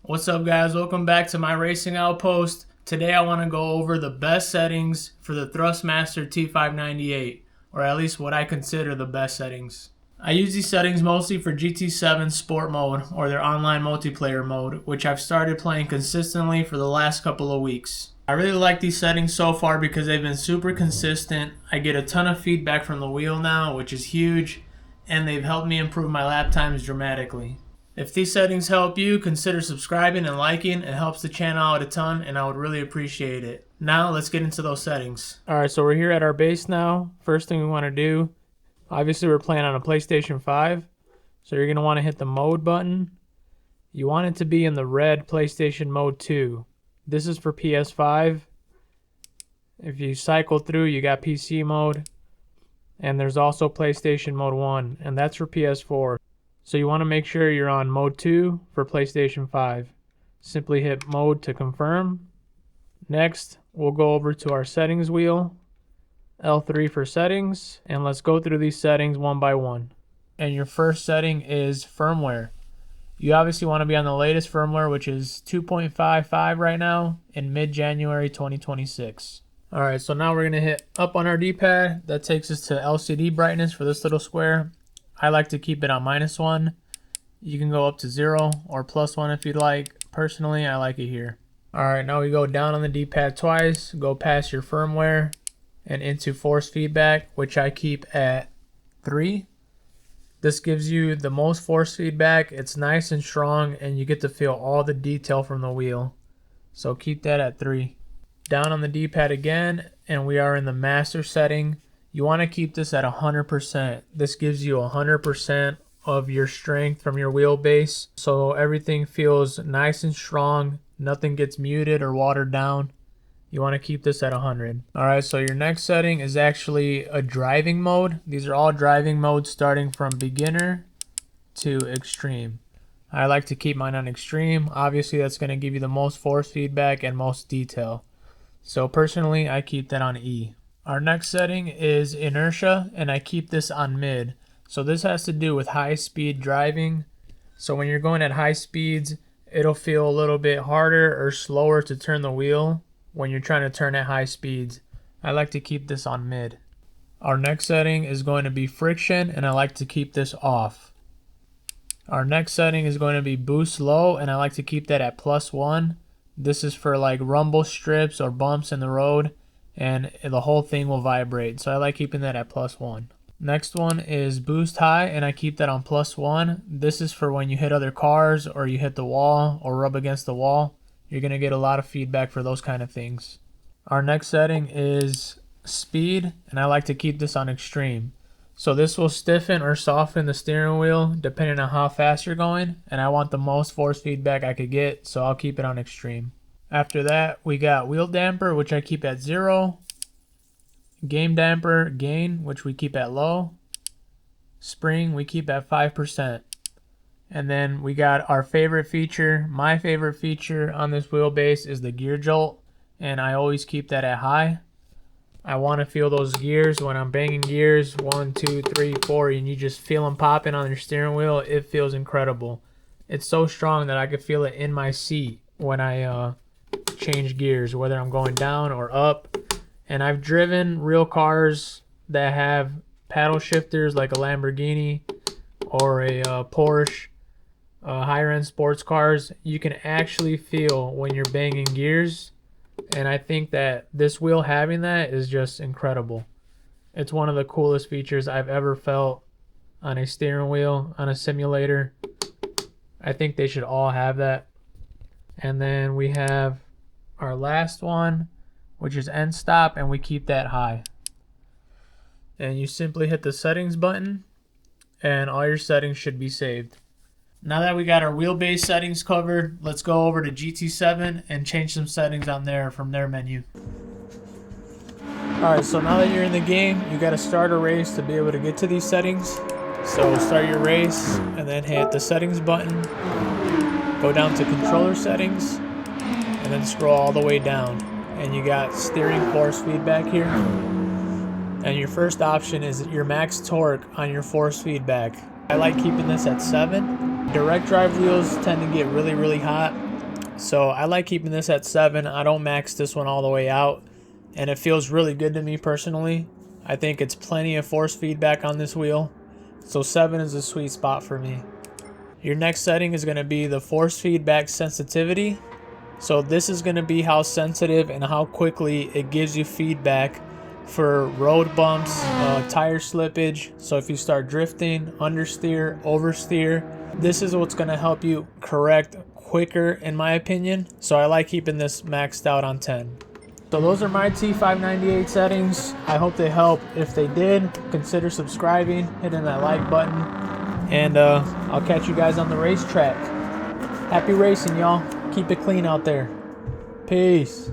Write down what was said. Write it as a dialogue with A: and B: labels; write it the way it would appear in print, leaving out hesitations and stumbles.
A: What's up, guys? Welcome back to my racing outpost. Today I want to go over the best settings for the Thrustmaster T598, or at least what I consider the best settings. I use these settings mostly for GT7 Sport Mode, or their online multiplayer mode, which I've started playing consistently for the last couple of weeks. I really like these settings so far because they've been super consistent. I get a ton of feedback from the wheel now, which is huge, and they've helped me improve my lap times dramatically. If these settings help you, consider subscribing and liking. It helps the channel out a ton, and I would really appreciate it. Now, let's get into those settings. Alright, so we're here at our base now. First thing we want to do, obviously we're playing on a PlayStation 5, so you're going to want to hit the mode button. You want it to be in the red PlayStation Mode 2. This is for PS5. If you cycle through, you got PC mode, and there's also PlayStation Mode 1, and that's for PS4. So you want to make sure you're on Mode 2 for PlayStation 5. Simply hit Mode to confirm. Next, we'll go over to our settings wheel, L3 for settings, and let's go through these settings one by one. And your first setting is firmware. You obviously want to be on the latest firmware, which is 2.55 right now in mid-January 2026. Alright, so now we're going to hit up on our D-pad. That takes us to LCD brightness for this little square. I like to keep it on -1. You can go up to 0 or +1 if you'd like. Personally, I like it here. Alright, now we go down on the D-pad twice, go past your firmware, and into force feedback, which I keep at 3. This gives you the most force feedback. It's nice and strong, and you get to feel all the detail from the wheel. So keep that at 3. Down on the D-pad again, and we are in the master setting. You want to keep this at 100%. This gives you 100% of your strength from your wheelbase, so everything feels nice and strong. Nothing gets muted or watered down. You want to keep this at 100. Alright, so your next setting is actually a driving mode. These are all driving modes starting from beginner to extreme. I like to keep mine on extreme. Obviously, that's going to give you the most force feedback and most detail. So personally, I keep that on E. Our next setting is inertia, and I keep this on mid. So this has to do with high speed driving. So when you're going at high speeds, it'll feel a little bit harder or slower to turn the wheel when you're trying to turn at high speeds. I like to keep this on mid. Our next setting is going to be friction, and I like to keep this off. Our next setting is going to be boost low, and I like to keep that at +1. This is for like rumble strips or bumps in the road, and the whole thing will vibrate. So I like keeping that at +1. Next one is boost high, and I keep that on +1. This is for when you hit other cars or you hit the wall or rub against the wall. You're going to get a lot of feedback for those kind of things. Our next setting is speed, and I like to keep this on extreme. So this will stiffen or soften the steering wheel depending on how fast you're going, and I want the most force feedback I could get, so I'll keep it on extreme. After that, we got wheel damper, which I keep at 0. Game damper gain, which we keep at low. Spring, we keep at 5%. And then we got our favorite feature. My favorite feature on this wheelbase is the gear jolt, and I always keep that at high. I want to feel those gears when I'm banging gears, 1, 2, 3, 4, and you just feel them popping on your steering wheel. It feels incredible. It's so strong that I could feel it in my seat when I change gears, whether I'm going down or up. And I've driven real cars that have paddle shifters like a Lamborghini or a Porsche, higher end sports cars. You can actually feel when you're banging gears, and I think that this wheel having that is just incredible. It's one of the coolest features I've ever felt on a steering wheel, on a simulator. I think they should all have that. And then we have our last one, which is end stop, and we keep that high. And you simply hit the settings button, and all your settings should be saved. Now that we got our wheelbase settings covered, let's go over to GT7 and change some settings on there from their menu. Alright, so now that you're in the game, you got to start a race to be able to get to these settings. So start your race, and then hit the settings button, go down to controller settings, and then scroll all the way down. And you got steering force feedback here. And your first option is your max torque on your force feedback. I like keeping this at 7. Direct drive wheels tend to get really hot, So I like keeping this at 7. I don't max this one all the way out, and it feels really good to me personally. I think it's plenty of force feedback on this wheel, so 7 is a sweet spot for me. Your next setting is going to be the force feedback sensitivity. So this is going to be how sensitive and how quickly it gives you feedback for road bumps, tire slippage. So if you start drifting, understeer, oversteer, this is what's going to help you correct quicker, in my opinion. So I like keeping this maxed out on 10. So those are my T598 settings. I hope they help. If they did, consider subscribing, hitting that like button, and I'll catch you guys on the racetrack. Happy racing, y'all. Keep it clean out there. Peace.